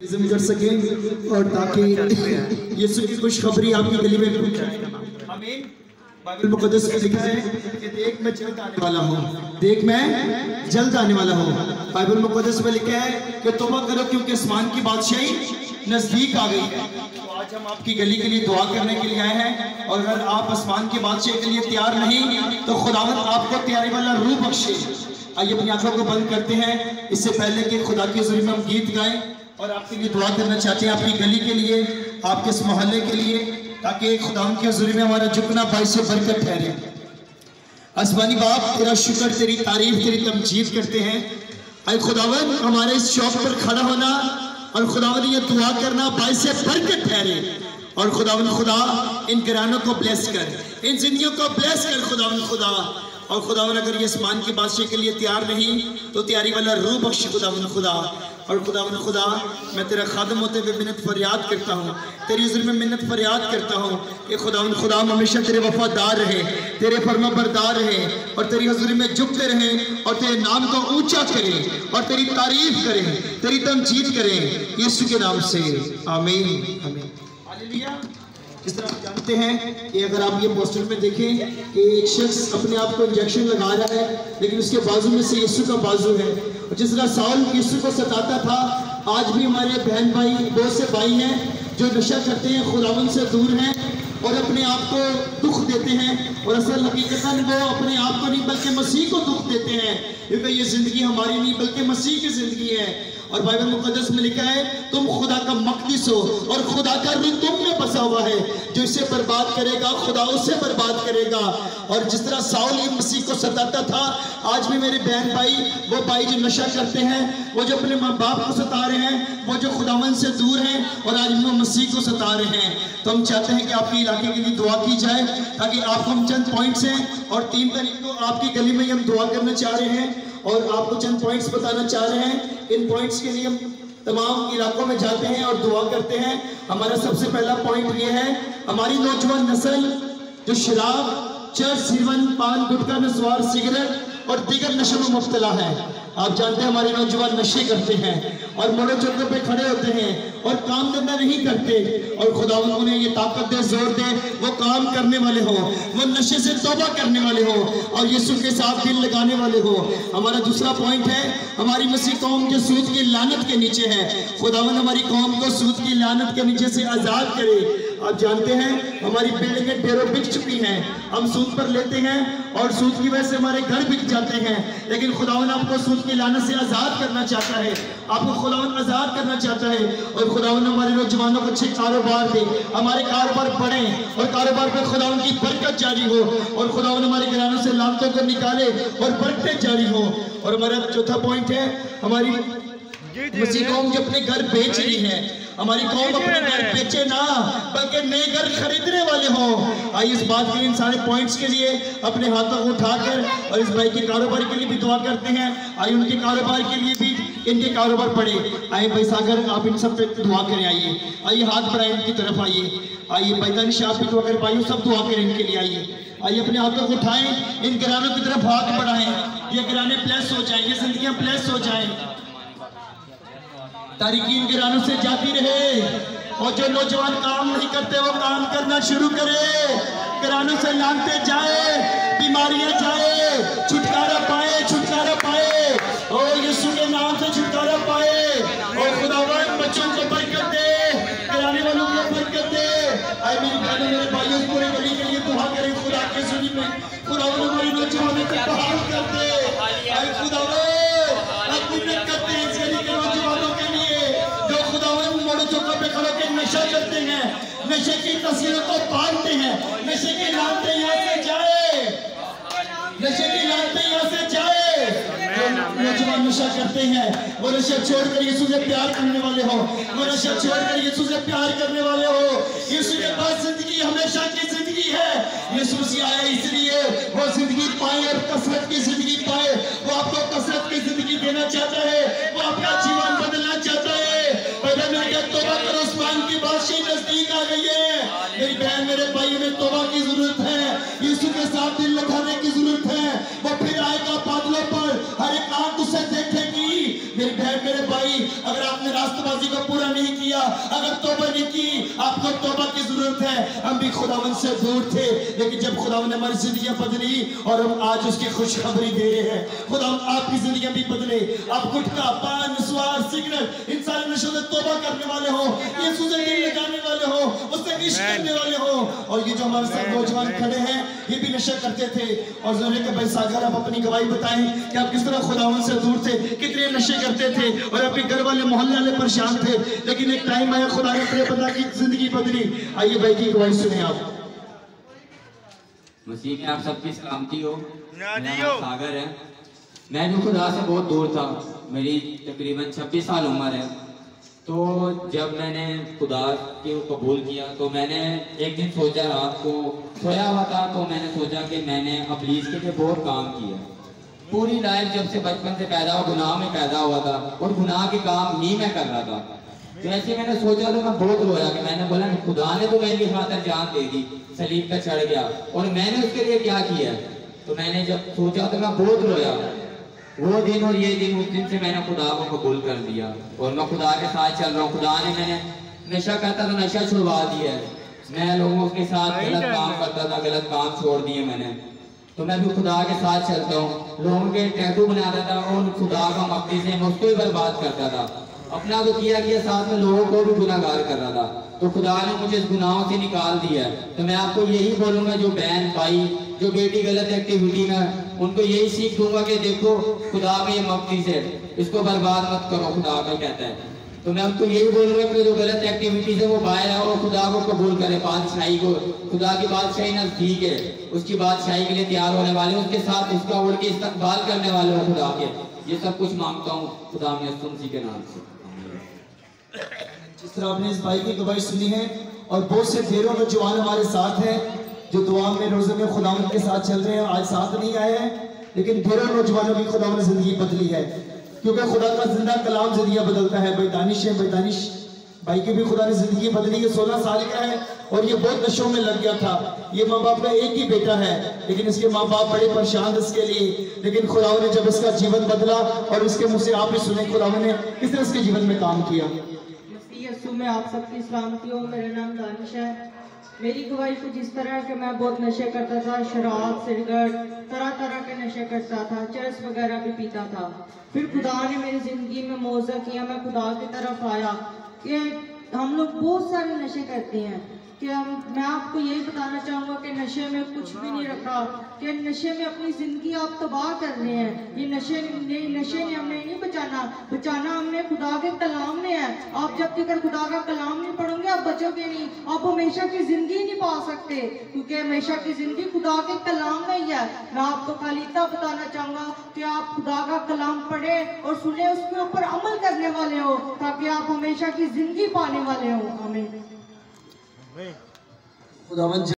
कर सके और ताकि यीशु की खुशखबरी आपकी गली में पहुंचे। आमीन। बाइबल मुकद्दस में लिखा है कि देख मैं जल्द आने वाला हूँ, देख मैं जल्द आने वाला हूँ। बाइबल मुकद्दस में लिखा है कि तौबा करो क्योंकि आसमान की बादशाही नजदीक आ गई है। तो आज हम आपकी गली के लिए दुआ करने के लिए आए हैं, और अगर आप आसमान की बादशाही के लिए तैयार नहीं तो खुदावंद आपको तैयारी वाला रूह बख्शे। आइए अपनी आंखों को बंद करते हैं। इससे पहले कि खुदा के ज़रिए में हम गीत गाएं और आपके लिए दुआ करना चाहते हैं, आपकी गली के लिए, आपके इस मोहल्ले के लिए, ताकि खुदा के हज़ूर में हमारा झुकना बाइस बरकत ठहरे। आसमानी बाप, तेरा शुक्र, तेरी तारीफ, तेरी तमजीद करते हैं। अय खुदावन, हमारे इस शौक पर खड़ा होना और खुदावन ये दुआ करना बाइस बरकत ठहरे। और खुदावन खुदा इन घरानों को ब्लेस कर, इन जिंदगियों को ब्लेस कर खुदावन खुदा। और खुदावन अगर ये आसमान की बादशाही के लिए तैयार नहीं तो तैयारी वाला रूह बख्श खुदावन खुदा। और खुदावन खुदा, मैं तेरा खादम होते हुए मिन्नत फरियाद करता हूँ, तेरी हुज़ूर में मिन्नत फरियाद करता हूँ कि खुदावन खुदा हम हमेशा तेरे वफादार रहे, तेरे फरमाबरदार रहे और तेरी हुज़ूरी में झुकते रहें और तेरे नाम को ऊंचा करें और तेरी तारीफ करें, तेरी तमजीद करें, यीशु के नाम से आमीन आमीन। हालेलुया। इस तरह आप जानते हैं कि अगर आप ये पोस्टर में देखें कि एक शख्स अपने आप को इंजेक्शन लगा रहा है, लेकिन उसके बाजू में से यीशु का बाजू है। और जिस तरह साउल यीशु को सताता था, आज भी हमारे बहन भाई, बहुत से भाई हैं जो नशा करते हैं, खुदावंद से दूर हैं और अपने आप को दुख देते हैं। और असल हकीकतन वो अपने आप को नहीं बल्कि मसीह को दुख देते हैं, क्योंकि ये ज़िंदगी हमारी नहीं बल्कि मसीह की ज़िंदगी है। और बाइबल मुकद्दस में लिखा है तुम खुदा का मक़दिस हो और खुदा का रूह तुम में बसा हुआ है। जो इसे बर्बाद करेगा खुदा उसे बर्बाद करेगा। और जिस तरह साउल मसीह को सताता था, आज भी मेरे बहन भाई, वो भाई जो नशा करते हैं, वो जो अपने माँ बाप को सता रहे हैं, वो जो खुदावन से दूर हैं और आज भी वो मसीह को सता रहे हैं, तो हम चाहते हैं कि आपके इलाके के लिए दुआ की जाए, ताकि आपको हम चंद पॉइंट्स हैं और 3 तारीख को आपकी गली में हम दुआ करना चाह रहे हैं और आपको चंद पॉइंट्स बताना चाह रहे हैं। इन पॉइंट्स के लिए हम तमाम इलाकों में जाते हैं और दुआ करते हैं। हमारा सबसे पहला पॉइंट ये है, हमारी नौजवान नस्ल जो शराब, चर्च, सिरवन, पान, गुटखा, नस्वार, सिगरेट और दीगर नशों में मुब्तला है। आप जानते हैं हमारे नौजवान नशे करते हैं और मोड़ों चौकों पे खड़े होते हैं और काम धंधा नहीं करते। और खुदावंद उन्हें ये ताकत दे, जोर दे, वो काम करने वाले हो, वो नशे से तौबा करने वाले हो और यीशु के साथ दिल लगाने वाले हो। हमारा दूसरा पॉइंट है, हमारी मसीह कौम जो सूद की लानत के नीचे है, खुदावंद हमारी कौम को सूद की लानत के नीचे से आज़ाद करे। आप जानते हैं हमारी बिल्डिंगें ढेरों बिक चुकी हैं, हम सूद पर लेते हैं और सूद की वजह से हमारे घर बिक जाते हैं। लेकिन खुदावंद आपको सूद की लानत से आज़ाद करना चाहता है, आपको खुदावंद आज़ाद करना चाहता है। और खुदावंद हमारे नौजवानों को अच्छे कारोबार दे, हमारे कारोबार बढ़ें और कारोबार पर खुदावंद की बरकत जारी हो और खुदावंद हमारे घरानों से लानतों को निकाले और बरकतें जारी हो। और हमारा चौथा पॉइंट है, हमारी मसीह कौम जो अपने घर बेच रही है, हमारी कौम अपने घर बेचे ना बल्कि नए घर खरीदने वाले हों। आइए इस बात के लिए, इन सारे पॉइंट्स के लिए अपने हाथों को उठाकर और इस भाई के कारोबार के लिए भी दुआ करते हैं। आइए उनके कारोबार के लिए भी, इनके कारोबार बढ़े। आइए भाई सागर, आप इन सब पे दुआ करें। आइए हाथ बढ़ाएं इनकी तरफ, आइए भाई दानिश आप भी दुआ करें, भाई सब दुआ करें इनके लिए। आइए अपने हाथों को उठाएं, इन घरानों की तरफ हाथ बढ़ाएं, ये घराने प्लस हो जाए, ये जिंदगियां प्लस हो जाए, तारीकीन घरानों से जाती रहे। और जो नौजवान काम नहीं करते वो काम करना शुरू करे, घरानों से लानते जाए, बीमारियां जाए, छुटकारा पाए, छुटकारा पाए और यीशु के नाम से छुटकारा पाए। और खुदावंद बच्चों को बरकत दे, घराने वालों को बरकत दे। आए मेरी बहनों, मेरे भाइयों, पूरे गली के लिए दुआ करें खुदा के ज़रिए में। खुदावंद हमारी नौजवानों को बहाल कर दे। आए खुदावंद अपनी बरकत दे इस गली के नौजवानों के लिए जो खुदावंद मोड़ों चौकों पे खड़े होकर नशा करते हैं, नशे की तस्वीरों को पालते हैं, नशे की लानतें यहाँ से जाए, नशे की लानतें यहाँ से जाए। जो नौजवान नशा करते हैं वो नशा छोड़कर यीशु से प्यार करने वाले हो, वो नशा छोड़कर यीशु से प्यार करने वाले हो। यीशु के पास जिंदगी हमेशा की जिंदगी है। यीशु से आया इसलिए वो जिंदगी पाए और कसरत की जिंदगी पाए। वो आपको कसरत की जिंदगी देना चाहता है, वो आपका जीवन बदलना चाहता है। तौबा करो, आसमान की बादशाही नजदीक आ गई है। मेरी बहन, मेरे भाई, में तौबा की जरूरत है। यीशु के साथ दिल लगाने की जरूरत है। वो फिर आएगा बादलों पर, हर एक आंख उसे देखेगी। मेरी बहन मेरे भाई, अगर आपने रास्तबाजी को पूरा नहीं किया, अगर तौबा नहीं की, आपको तौबा की जरूरत है। हम भी खुदावन से दूर थे, लेकिन जब खुदावन ने हमारी जिंदगियां बदली और हम आज उसकी खुशखबरी दे रहे हैं। खुदावन आपकी जिंदगियां भी बदले। आप गुटखा, पान, स्वार, सिगरेट, इन सारे नशों से तौबा करने वाले हो, यीशु से दिल लगाने वाले हो, उससे इश्क करने वाले हो। और ये जो हमारे साथ नौजवान खड़े हैं, ये भी नशा करते थे। और ज़रूरी के भाई सागर, आप अपनी गवाही बताएं कि आप किस तरह खुदावन से दूर थे, कितने नशे करते थे और आपके घर वाले मोहल्ले वाले परेशान थे, लेकिन एक टाइम आया खुदा ने अपने बंदा की जिंदगी बदली। आइए भाई की गवाही सुने आप। मसीह में आप सबकी सलामती हो। मेरा नाम सागर है। मैं भी खुदा से बहुत दूर था। मेरी तकरीबन 26 साल उम्र है। तो जब मैंने खुदा को कबूल किया तो मैंने एक दिन सोचा, रात को सोया हुआ था तो मैंने सोचा कि मैंने इब्लीस के लिए बहुत काम किया। पूरी लाइफ जब से बचपन से पैदा हुआ गुनाह में पैदा हुआ था और गुनाह के काम ही मैं कर रहा था। तो ऐसे मैंने सोचा तो मैं बहुत रोया कि मैंने बोला खुदा ने तो मेरी खातिर जान दे दी, सलीब पे चढ़ गया और मैंने उसके लिए क्या किया। तो मैंने जब सोचा तो मैं बहुत रोया वो दिन और ये दिन। उस दिन से मैंने खुदा को कबूल कर दिया और मैं खुदा के साथ चल रहा हूँ। खुदा ने मैंने नशा करता तो नशा छुड़वा दिया है। मैं लोगों के साथ गलत काम करता था, गलत काम छोड़ दिए मैंने। तो मैं भी खुदा के साथ चलता हूँ। लोगों के टैटू बनाता था और खुदा का मकदी से मैं उसको ही बर्बाद करता था। अपना तो किया साथ में लोगों को भी गुनाहगार कर रहा था। तो खुदा ने मुझे इस गुनाहों से निकाल दिया है। तो मैं आपको यही बोलूँगा, जो बहन भाई जो बेटी गलत एक्टिविटी में, उनको यही सीख दूंगा कि देखो खुदा का ये मकदी से, इसको बर्बाद मत करो, खुदा का कहता है। तो मैं उनको यही बोलूँगा कि जो गलत एक्टिविटी से वो बाहर आओ, खुदा को कबूल करे, बादशाही को। खुदा की बादशाही नजदीक है, उसकी बादशाही के लिए तैयार होने वाले, उसके साथ उसका उड़ के इस्तकबाल करने वाले हो खुदा के। ये सब कुछ मांगता हूँ खुदा में सुनसी के नाम से। जिस तरह आपने इस भाई की गवाही सुनी है और बहुत से ढेरों नौजवान हमारे साथ हैं जो दुआ में रोजे में खुदावन के साथ चल रहे हैं। आज साथ नहीं आए हैं, लेकिन ढेरों नौजवानों की खुदावन ने जिंदगी बदली है, क्योंकि खुदा का जिंदा कलाम जिंदगी बदलता है। भाई दानिश है, भाई दानिश भाई की भी खुदा ने जिंदगी बदली है। 16 साल का है और ये बहुत नशों में लग गया था। ये माँ बाप का एक ही बेटा है, लेकिन इसके माँ बाप बड़े परेशान इसके लिए। लेकिन खुदा ने जब इसका जीवन बदला और इसके मुँह से आप ही सुने खुदा ने किस तरह इसके जीवन में काम किया। यीशु में आप सबकी सलामती हो। मेरा नाम दानिश है। मेरी गवाही कुछ इस तरह कि मैं बहुत नशे करता था, शराब, सिगरेट, तरह तरह के नशे करता था, चरस वगैरह भी पीता था। फिर खुदा ने मेरी ज़िंदगी में मौज़ा किया, मैं खुदा की तरफ आया। कि हम लोग बहुत सारे नशे करते हैं कि मैं आपको यही बताना चाहूँगा कि नशे में कुछ भी नहीं रखा, कि नशे में अपनी ज़िंदगी आप तबाह कर रहे हैं। ये नशे ने हमें नहीं बचाना हमने खुदा के कलाम ने है। आप जब तक खुदा का कलाम नहीं पढ़ोगे आप बचोगे नहीं, आप हमेशा की ज़िंदगी नहीं पा सकते, क्योंकि हमेशा की ज़िंदगी खुदा के कलाम में ही है। मैं आपको खाली इतना बताना चाहूँगा कि आप खुदा का कलाम पढ़ें और सुने, उसके ऊपर अमल करने वाले हो, ताकि आप हमेशा की ज़िंदगी पाने वाले हो। आमीन। खुदावंद